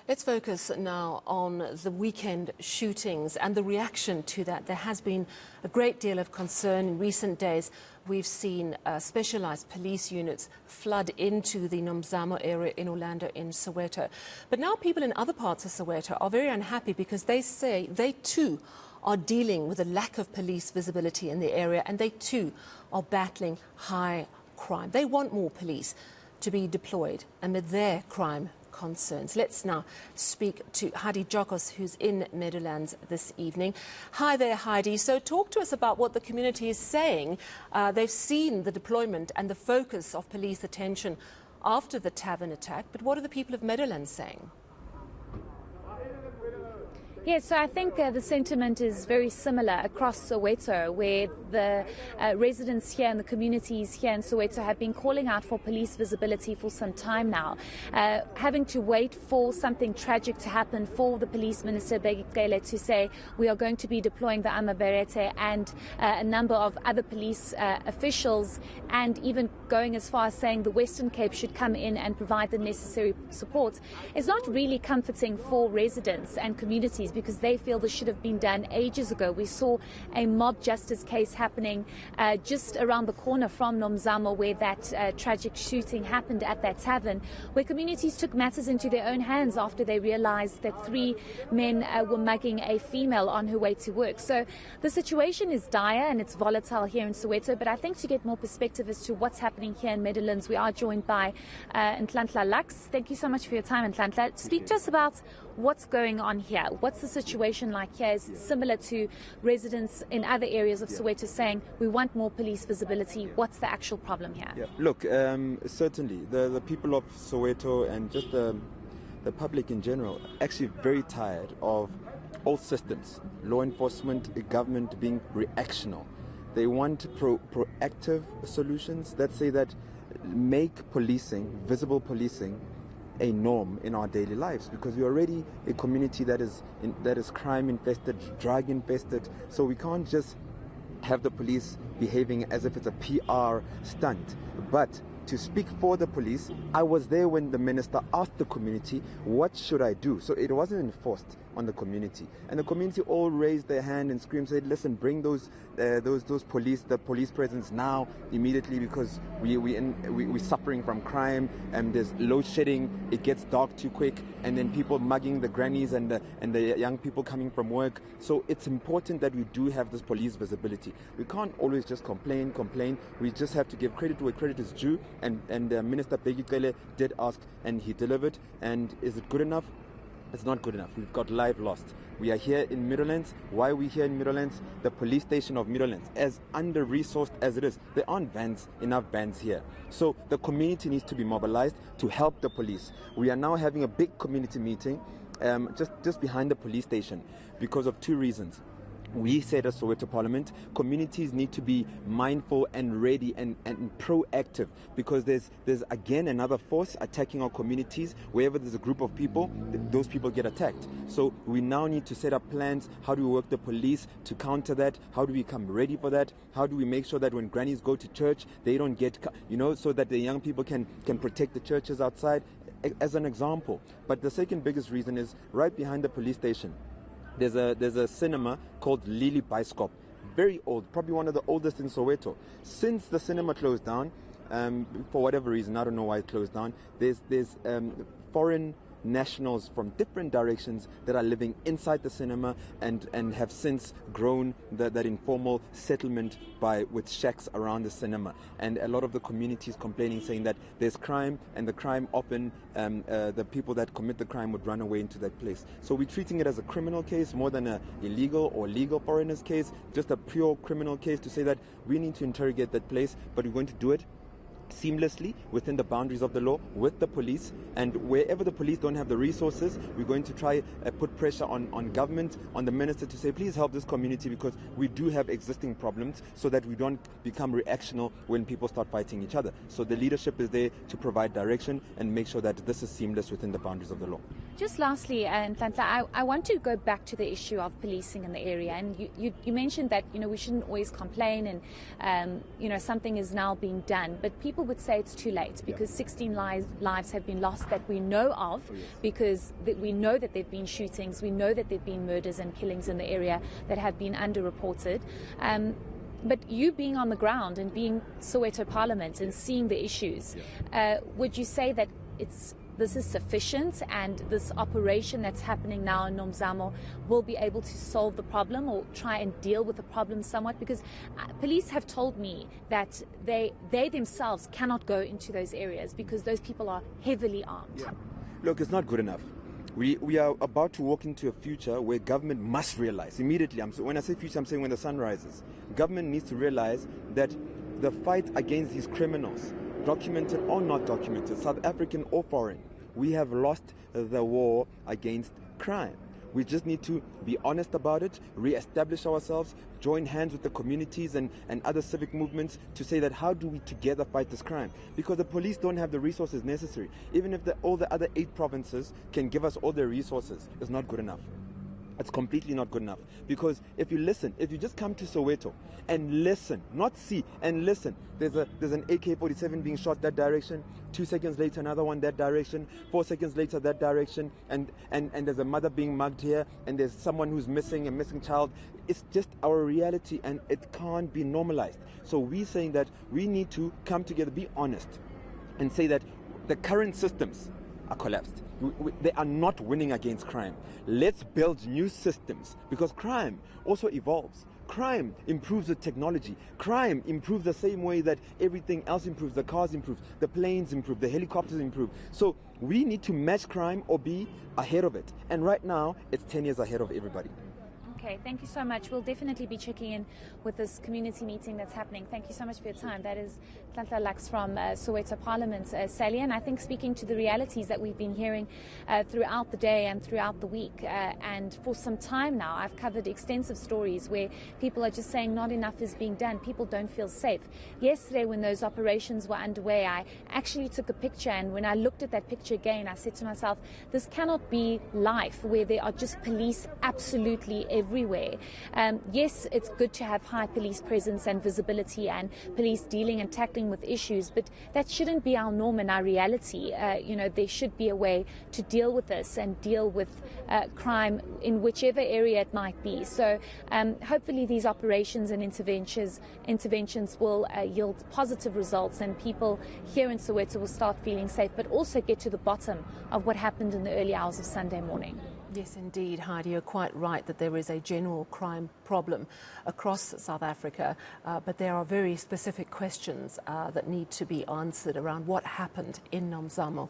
Let's focus now on the weekend shootings and the reaction to that. There has been a great deal of concern in recent days. We've seen specialized police units flood into the Nomzamo area in Orlando, in Soweto. But now people in other parts of Soweto are very unhappy because they say they too are dealing with a lack of police visibility in the area, and they too are battling high crime. They want more police to be deployed amid their crime concerns. Let's now speak to Heidi Giokos, who's in Meadowlands this evening. Hi there, Heidi. So talk to us about what the community is saying. They've seen the deployment and the focus of police attention after the tavern attack, but what are the people of Meadowlands saying? Yes, so I think the sentiment is very similar across Soweto, where the residents here and the communities here in Soweto have been calling out for police visibility for some time now, having to wait for something tragic to happen for the police minister, Begigele, to say we are going to be deploying the Amaberete and a number of other police officials, and even going as far as saying the Western Cape should come in and provide the necessary support. It's not really comforting for residents and communities, because they feel this should have been done ages ago. We saw a mob justice case happening just around the corner from Nomzamo, where that tragic shooting happened at that tavern, where communities took matters into their own hands after they realized that 3 men were mugging a female on her way to work. So the situation is dire and it's volatile here in Soweto, but I think to get more perspective as to what's happening here in Meadowlands, we are joined by Nhlanhla Lux. Thank you so much for your time, Nhlanhla. Speak to us about what's going on here. What's the situation like here? Is it similar to residents in other areas of Soweto saying we want more police visibility? What's the actual problem here? Yeah. Look, certainly the people of Soweto and just the public in general actually very tired of all systems, law enforcement, government being reactional. They want proactive solutions that say that make policing, visible policing, a norm in our daily lives, because we're already a community that is crime infested, drug infested. So we can't just have the police behaving as if it's a PR stunt. But to speak for the police, I was there when the minister asked the community, what should I do? So it wasn't enforced on the community, and the community all raised their hand and screamed, said, listen, bring the police presence now, immediately, because we're suffering from crime, and there's load shedding, it gets dark too quick, and then people mugging the grannies and the young people coming from work. So it's important that we do have this police visibility. We can't always just complain. We just have to give credit where credit is due, and Minister Begigele did ask, and he delivered. And is it good enough? It's not good enough. We've got lives lost. We are here in Meadowlands. Why are we here in Meadowlands? The police station of Meadowlands, as under-resourced as it is, there aren't enough vans here. So the community needs to be mobilized to help the police. We are now having a big community meeting just behind the police station because of 2 reasons. We said as Soweto Parliament, communities need to be mindful and ready and proactive, because there's again another force attacking our communities. Wherever there's a group of people, those people get attacked. So we now need to set up plans. How do we work the police to counter that? How do we come ready for that? How do we make sure that when grannies go to church, they don't get, so that the young people can protect the churches outside, as an example. But the second biggest reason is right behind the police station. There's a cinema called Lily Bioscope, very old, probably one of the oldest in Soweto. Since the cinema closed down, for whatever reason, I don't know why it closed down, there's foreign nationals from different directions that are living inside the cinema and have since grown that informal settlement with shacks around the cinema. And a lot of the communities complaining, saying that there's crime, and the crime often, the people that commit the crime would run away into that place. So we're treating it as a criminal case more than an illegal or legal foreigners case, just a pure criminal case, to say that we need to interrogate that place, but we're going to do it seamlessly within the boundaries of the law with the police. And wherever the police don't have the resources, we're going to try put pressure on government, on the minister, to say please help this community, because we do have existing problems, so that we don't become reactional when people start fighting each other. So the leadership is there to provide direction and make sure that this is seamless within the boundaries of the law. Just lastly, Nhlanhla, I want to go back to the issue of policing in the area. And you mentioned that, we shouldn't always complain and, something is now being done. But people would say it's too late because 16 lives have been lost that we know of, because we know that there have been shootings, we know that there have been murders and killings in the area that have been underreported. But you being on the ground and being Soweto Parliament and seeing the issues, would you say that this is sufficient and this operation that's happening now in Nomzamo will be able to solve the problem or try and deal with the problem somewhat? Because police have told me that they themselves cannot go into those areas because those people are heavily armed. Yeah. Look, it's not good enough. We are about to walk into a future where government must realize immediately, when I say future, I'm saying when the sun rises, government needs to realize that the fight against these criminals, documented or not documented, South African or foreign, we have lost the war against crime. We just need to be honest about it, re-establish ourselves, join hands with the communities and other civic movements to say that how do we together fight this crime? Because the police don't have the resources necessary. Even if all the other 8 provinces can give us all their resources, it's not good enough. It's completely not good enough. Because if you just come to Soweto and listen, not see, and listen, there's an AK-47 being shot that direction, 2 seconds later another one that direction, 4 seconds later that direction, and there's a mother being mugged here, and there's someone who's missing, a missing child. It's just our reality and it can't be normalized. So we're saying that we need to come together, be honest, and say that the current systems are collapsed. They are not winning against crime. Let's build new systems, because crime also evolves. Crime improves with technology. Crime improves the same way that everything else improves. The cars improve, the planes improve, the helicopters improve. So we need to match crime or be ahead of it. And right now, it's 10 years ahead of everybody. Okay, thank you so much. We'll definitely be checking in with this community meeting that's happening. Thank you so much for your time. That is Nhlanhla Lux from Soweto Parliament, Sally. And I think speaking to the realities that we've been hearing throughout the day and throughout the week. And for some time now, I've covered extensive stories where people are just saying not enough is being done. People don't feel safe. Yesterday, when those operations were underway, I actually took a picture. And when I looked at that picture again, I said to myself, this cannot be life where there are just police absolutely everywhere. Yes, it's good to have high police presence and visibility and police dealing and tackling with issues, but that shouldn't be our norm and our reality. There should be a way to deal with this and deal with crime in whichever area it might be. So hopefully these operations and interventions will yield positive results, and people here in Soweto will start feeling safe, but also get to the bottom of what happened in the early hours of Sunday morning. Yes, indeed, Heidi, you're quite right that there is a general crime problem across South Africa, but there are very specific questions that need to be answered around what happened in Nomzamo.